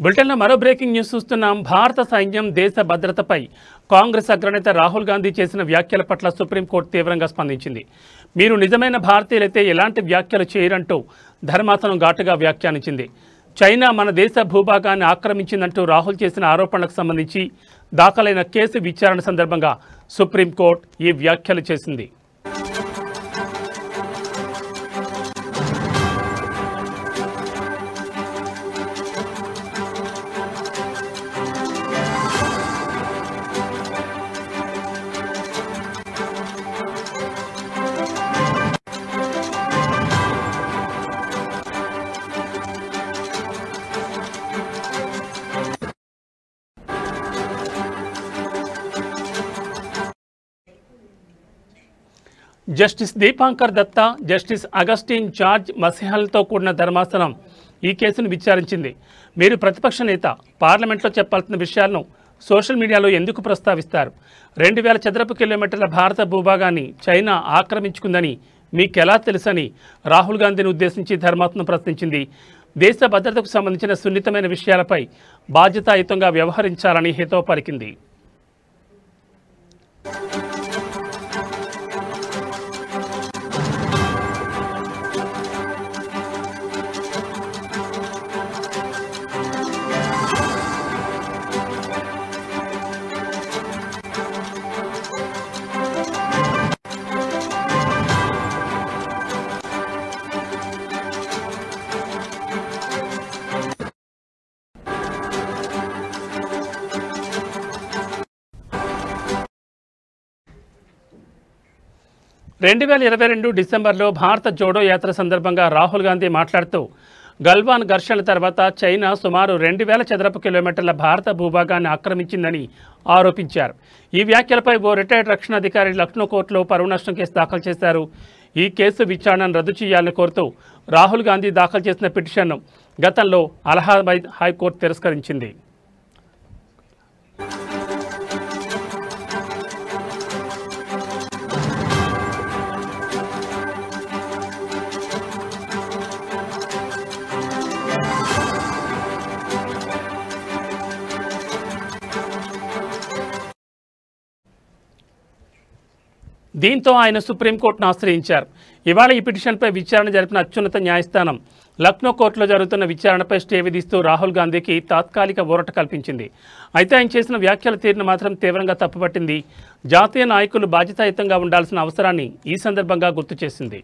బులెటిన్లో మరో breaking news చూస్తున్నాం. భారత సైన్యం దేశ భద్రతపై కాంగ్రెస్ అగ్రనేత రాహుల్ గాంధీ చేసిన వ్యాఖ్యల పట్ల సుప్రీంకోర్టు తీవ్రంగా స్పందించింది. మీరు నిజమైన భారతీయులైతే ఎలాంటి వ్యాఖ్యలు చేయరంటూ ధర్మాసనం ఘాటుగా వ్యాఖ్యానించింది. చైనా మన దేశ భూభాగాన్ని ఆక్రమించిందంటూ రాహుల్ చేసిన ఆరోపణలకు సంబంధించి దాఖలైన కేసు విచారణ సందర్భంగా సుప్రీంకోర్టు ఈ వ్యాఖ్యలు చేసింది. జస్టిస్ దీపాంకర్ దత్తా, జస్టిస్ అగస్టిన్ జార్జ్ మసిహాల్తో కూడిన ధర్మాసనం ఈ కేసును విచారించింది. మీరు ప్రతిపక్ష నేత, పార్లమెంట్లో చెప్పాల్సిన విషయాలను సోషల్ మీడియాలో ఎందుకు ప్రస్తావిస్తారు? 2000 చదరపు కిలోమీటర్ల భారత భూభాగాన్ని చైనా ఆక్రమించుకుందని మీకెలా తెలుసని రాహుల్ గాంధీని ఉద్దేశించి ధర్మాసనం ప్రశ్నించింది. దేశ భద్రతకు సంబంధించిన సున్నితమైన విషయాలపై బాధ్యతాయుతంగా వ్యవహరించాలని హితవు పలికింది. డిసెంబర్లో భారత జోడో యాత్ర సందర్భంగా రాహుల్ గాంధీ మాట్లాడుతూ గల్వాన్ ఘర్షణల తర్వాత చైనా సుమారు 2000 చదరపు కిలోమీటర్ల భారత భూభాగాన్ని ఆక్రమించిందని ఆరోపించారు. ఈ వ్యాఖ్యలపై ఓ రిటైర్డ్ రక్షణ అధికారి లక్నో కోర్టులో పరువు నష్టం కేసు దాఖలు చేశారు. ఈ కేసు విచారణను రద్దు చేయాలని కోరుతూ రాహుల్ గాంధీ దాఖలు చేసిన పిటిషన్ను గతంలో అలహాబాద్ హైకోర్టు తిరస్కరించింది. దీంతో ఆయన సుప్రీంకోర్టును ఆశ్రయించారు. ఇవాళ ఈ పిటిషన్పై విచారణ జరిపిన అత్యున్నత న్యాయస్థానం లక్నో కోర్టులో జరుగుతున్న విచారణపై స్టే విధిస్తూ రాహుల్ గాంధీకి తాత్కాలిక ఊరట కల్పించింది. అయితే ఆయన చేసిన వ్యాఖ్యల తీరును మాత్రం తీవ్రంగా తప్పుపట్టింది. జాతీయ నాయకులు బాధ్యతాయుతంగా ఉండాల్సిన అవసరాన్ని ఈ సందర్భంగా గుర్తు చేసింది.